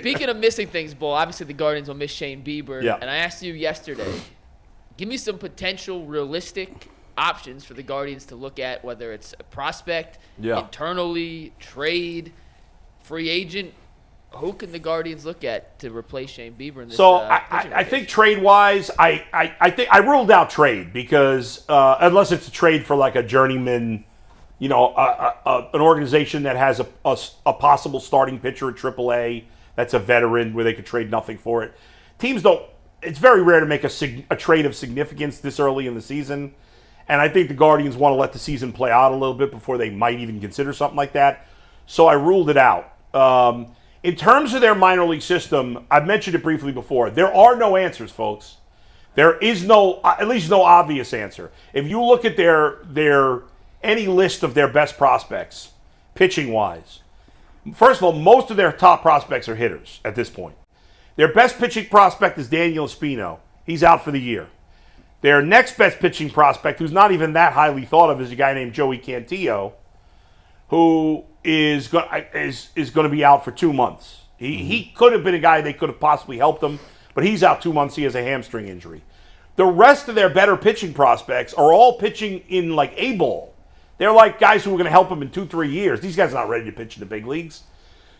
Speaking of missing things, Bull, obviously the Guardians will miss Shane Bieber. Yeah. And I asked you yesterday, give me some potential realistic options for the Guardians to look at, whether it's a prospect, internally, trade, free agent. Who can the Guardians look at to replace Shane Bieber in this? So I think trade-wise, I think I ruled out trade because unless it's a trade for like a journeyman, an organization that has a possible starting pitcher at AAA that's a veteran where they could trade nothing for it. Teams don't. It's very rare to make a trade of significance this early in the season, and I think the Guardians want to let the season play out a little bit before they might even consider something like that. So I ruled it out. In terms of their minor league system, I've mentioned it briefly before. There are no answers, folks. There is at least no obvious answer. If you look at any list of their best prospects, pitching wise, first of all, most of their top prospects are hitters at this point. Their best pitching prospect is Daniel Espino. He's out for the year. Their next best pitching prospect, who's not even that highly thought of, is a guy named Joey Cantillo, who is going to be out for 2 months. He could have been a guy they could have possibly helped him, but he's out 2 months. He has a hamstring injury. The rest of their better pitching prospects are all pitching in like A-ball. They're like guys who are going to help them in 2-3 years. These guys are not ready to pitch in the big leagues.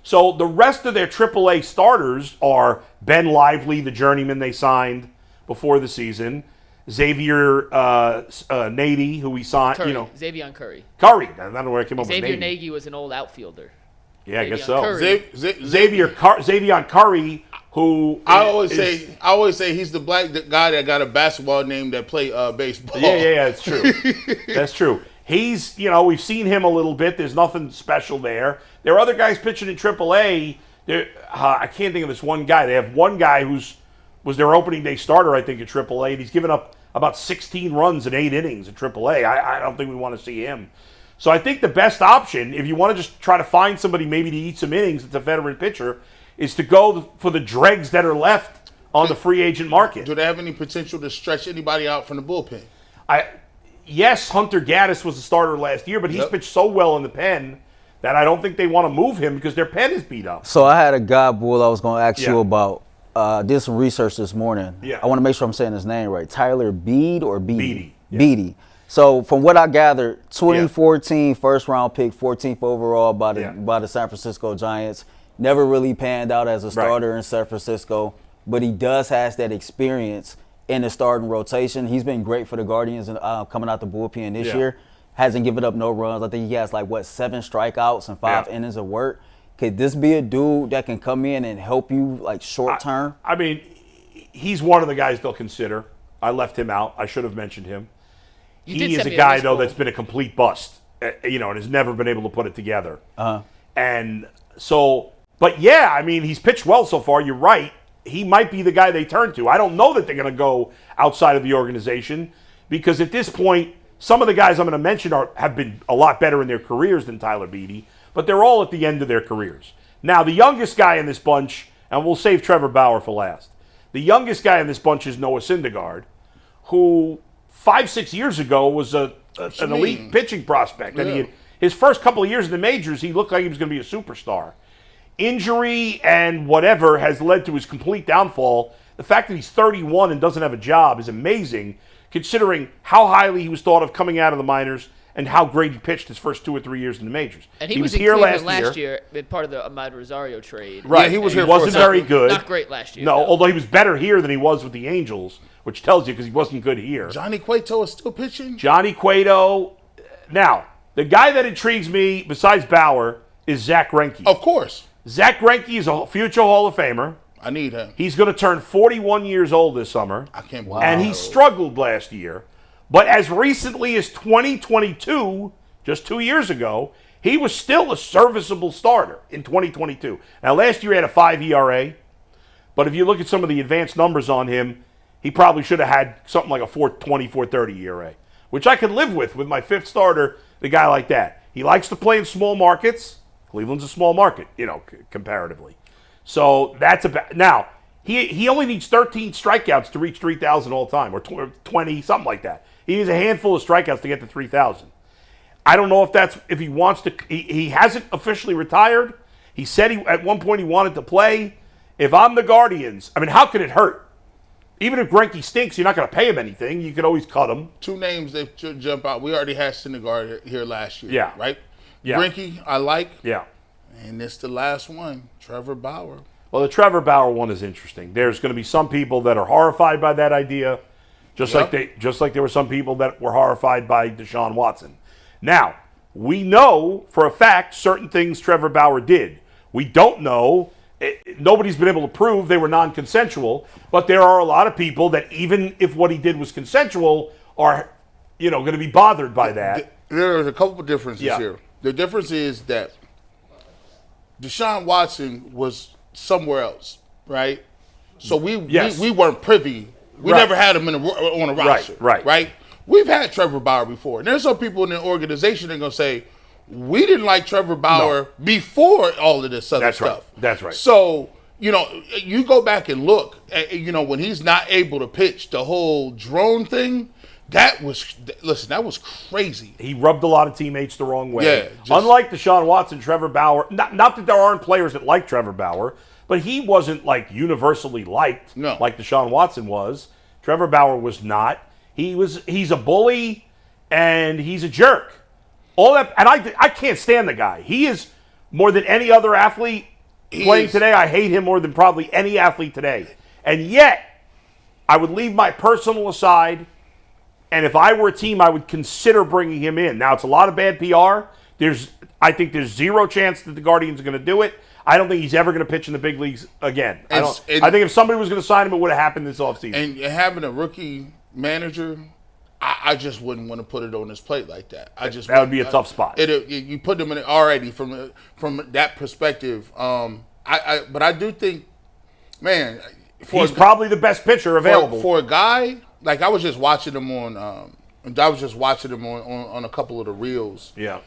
So the rest of their AAA starters are Ben Lively, the journeyman they signed before the season, Xavier Nagy, who we signed. Curry. Xavier Curry. Curry. I don't know where I came up with Xavier Nagy. Nagy was an old outfielder. Yeah, I guess so. Xavier Curry, who I always say he's the black guy that got a basketball name that play baseball. Yeah, it's true. That's true. He's, we've seen him a little bit. There's nothing special there. There are other guys pitching in AAA. I can't think of this one guy. They have one guy was their opening day starter, I think, at AAA, and he's given up about 16 runs in 8 innings at AAA. I don't think we want to see him. So I think the best option, if you want to just try to find somebody maybe to eat some innings that's a veteran pitcher, is to go for the dregs that are left on the free agent market. Do they have any potential to stretch anybody out from the bullpen? Yes, Hunter Gaddis was a starter last year, but he's pitched so well in the pen that I don't think they want to move him because their pen is beat up. So I had a guy, Bull, I was going to ask you about. Did some research this morning. Yeah. I want to make sure I'm saying his name right. Tyler Beede or Beede? Beede. Yeah. Beede. So from what I gathered, 2014 first round pick, 14th overall by the San Francisco Giants. Never really panned out as a starter in San Francisco, but he does has that experience in the starting rotation. He's been great for the Guardians coming out the bullpen this year. Hasn't given up no runs. I think he has 7 strikeouts and 5 innings of work. Could this be a dude that can come in and help you short term? I mean, he's one of the guys they'll consider. I left him out. I should have mentioned him. He is a guy, though, that's been a complete bust, and has never been able to put it together. And so, but yeah, I mean, he's pitched well so far. You're right. He might be the guy they turn to. I don't know that they're going to go outside of the organization because at this point, some of the guys I'm going to mention have been a lot better in their careers than Tyler Beede, but they're all at the end of their careers. Now, the youngest guy in this bunch, and we'll save Trevor Bauer for last, the youngest guy in this bunch is Noah Syndergaard, who 5-6 years ago was an elite pitching prospect. Yeah. And his first couple of years in the majors, he looked like he was going to be a superstar. Injury and whatever has led to his complete downfall. The fact that he's 31 and doesn't have a job is amazing, considering how highly he was thought of coming out of the minors and how great he pitched his first 2 or 3 years in the majors. And he was here last year, part of the Ahmad Rosario trade. Right, yeah, he was here. He wasn't very good. Not great last year. No, although he was better here than he was with the Angels, which tells you because he wasn't good here. Johnny Cueto is still pitching? Johnny Cueto. Now, the guy that intrigues me, besides Bauer, is Zach Greinke. Of course. Zach Greinke is a future Hall of Famer. I need him. He's going to turn 41 years old this summer. I can't believe And he struggled last year. But as recently as 2022, just 2 years ago, he was still a serviceable starter in 2022. Now, last year he had a 5 ERA. But if you look at some of the advanced numbers on him, he probably should have had something like a 4.20, 4.30 ERA, which I could live with my fifth starter, the guy like that. He likes to play in small markets. Cleveland's a small market, comparatively. So that's about now. He only needs 13 strikeouts to reach 3,000 all time, or 20, something like that. He needs a handful of strikeouts to get to 3,000. I don't know if he wants to. He hasn't officially retired. He said at one point he wanted to play. if I'm the Guardians, I mean, how could it hurt? Even if Greinke stinks, you're not going to pay him anything. You could always cut him. Two names that should jump out. We already had Syndergaard here last year. Yeah. Right? Yeah. Greinke, I like. Yeah. And it's the last one, Trevor Bauer. Well, the Trevor Bauer one is interesting. There's going to be some people that are horrified by that idea, just like there were some people that were horrified by Deshaun Watson. Now, we know for a fact certain things Trevor Bauer did. We don't know. Nobody's been able to prove they were non-consensual, but there are a lot of people that even if what he did was consensual are, going to be bothered by that. There's a couple of differences here. The difference is that Deshaun Watson was somewhere else, right? So we weren't privy. We never had him on a roster, right? We've had Trevor Bauer before. And there's some people in the organization that are going to say, we didn't like Trevor Bauer before all of this other stuff. That's right. So, you go back and look, at, when he's not able to pitch, the whole drone thing, that was crazy. He rubbed a lot of teammates the wrong way. Yeah, unlike Deshaun Watson, Trevor Bauer, not that there aren't players that like Trevor Bauer, but he wasn't like universally liked like Deshaun Watson was. Trevor Bauer was not. He's a bully and he's a jerk. All that, and I can't stand the guy. He is more than any other athlete playing today. I hate him more than probably any athlete today. And yet, I would leave my personal aside, and if I were a team, I would consider bringing him in. Now, it's a lot of bad PR. I think there's zero chance that the Guardians are going to do it. I don't think he's ever going to pitch in the big leagues again. I think if somebody was going to sign him, it would have happened this offseason. And having a rookie manager, I just wouldn't want to put it on his plate like that. That would be a tough spot. You put him in it already from that perspective. But I do think, man, he's probably the best pitcher available for a guy. Like I was just watching him on a couple of the reels. Yeah.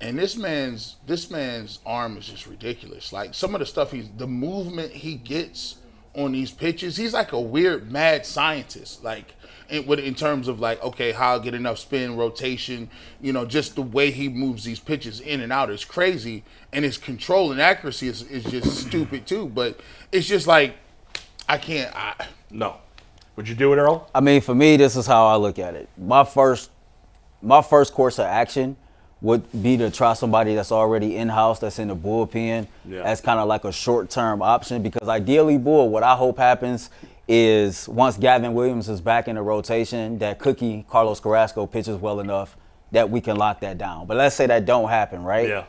And this man's arm is just ridiculous. Like some of the stuff the movement he gets on these pitches, he's like a weird mad scientist. Like. In terms of like, okay, how I get enough spin, rotation, just the way he moves these pitches in and out is crazy. And his control and accuracy is just stupid too. But it's just like, I can't. No. Would you do it, Earl? I mean, for me, this is how I look at it. My first course of action would be to try somebody that's already in-house, that's in the bullpen, as kind of like a short-term option. Because ideally, what I hope happens is once Gavin Williams is back in the rotation, that Cookie Carlos Carrasco pitches well enough that we can lock that down. But let's say that don't happen, right? Yeah.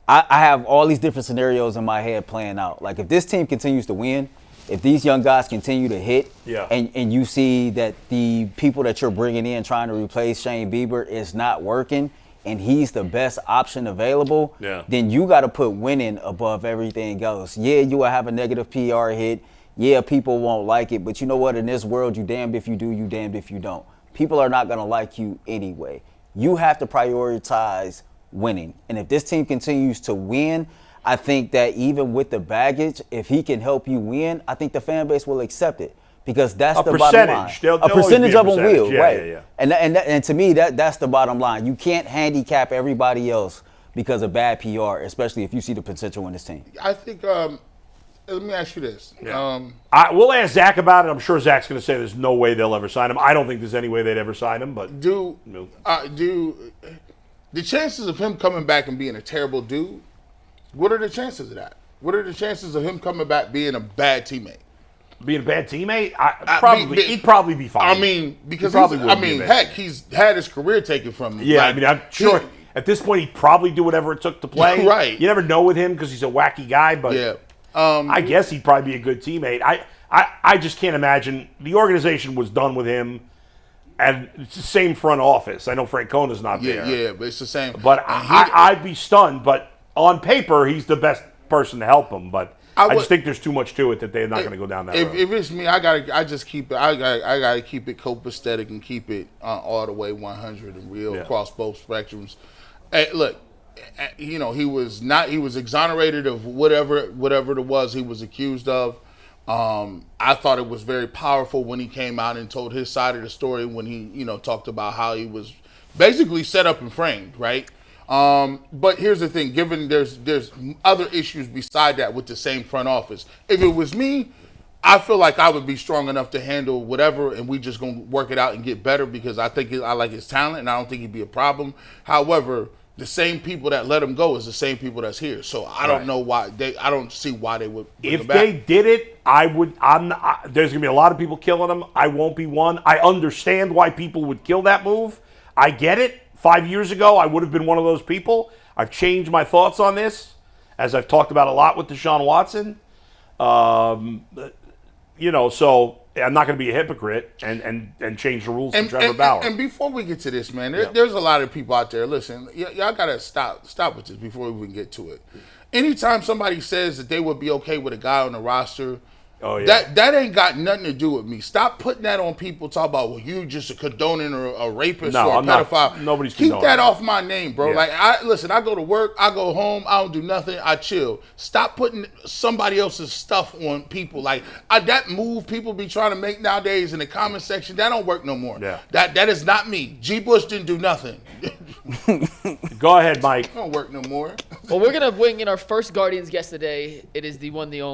I have all these different scenarios in my head playing out. Like if this team continues to win, if these young guys continue to hit, and you see that the people that you're bringing in trying to replace Shane Bieber is not working, and he's the best option available, then you got to put winning above everything else. Yeah, you will have a negative PR hit. Yeah, people won't like it, but you know what? In this world, you damned if you do, you damned if you don't. People are not going to like you anyway. You have to prioritize winning. And if this team continues to win, I think that even with the baggage, if he can help you win, I think the fan base will accept it because that's the bottom line. A percentage of them will, right? Yeah. And to me, that's the bottom line. You can't handicap everybody else because of bad PR, especially if you see the potential in this team. I think let me ask you this. Yeah. We'll ask Zach about it. I'm sure Zach's going to say there's no way they'll ever sign him. I don't think there's any way they'd ever sign him. But do the chances of him coming back and being a terrible dude? What are the chances of that? What are the chances of him coming back being a bad teammate? Being a bad teammate? He'd probably be fine. I mean, because heck, he's had his career taken from him. Yeah, I'm sure. At this point, he'd probably do whatever it took to play. Right. You never know with him because he's a wacky guy, but I guess he'd probably be a good teammate. I just can't imagine. The organization was done with him, and it's the same front office. I know Francona's not there. Yeah, but it's the same. But I'd be stunned. But on paper, he's the best person to help him. But I just think there's too much to it that they're not going to go down that road. If it's me, I gotta keep it copacetic and keep it all the way 100 and real across both spectrums. Hey, look. He was exonerated of whatever it was he was accused of. I thought it was very powerful when he came out and told his side of the story when he, talked about how he was basically set up and framed, right? But here's the thing: given there's other issues beside that with the same front office. If it was me, I feel like I would be strong enough to handle whatever, and we just gonna work it out and get better because I think I like his talent, and I don't think he'd be a problem. However, the same people that let him go is the same people that's here. So I don't know why I don't see why they would bring him back. If they did it, there's gonna be a lot of people killing him. I won't be one. I understand why people would kill that move. I get it. 5 years ago, I would have been one of those people. I've changed my thoughts on this, as I've talked about a lot with Deshaun Watson. So I'm not going to be a hypocrite and change the rules for Trevor Bauer. And before we get to this, man, there's a lot of people out there. Listen, y'all got to stop with this before we even get to it. Anytime somebody says that they would be okay with a guy on the roster, that ain't got nothing to do with me. Stop putting that on people. Talk about, well, you just a condoning or a rapist or a pedophile. Nobody's Keep condoning that off my name, bro. Yeah. Like, I go to work, I go home, I don't do nothing, I chill. Stop putting somebody else's stuff on people. Like, that move people be trying to make nowadays in the comment section, that don't work no more. Yeah. That is not me. G. Bush didn't do nothing. Go ahead, Mike. Don't work no more. Well, we're going to bring in our first Guardians guest today. It is the one, the only.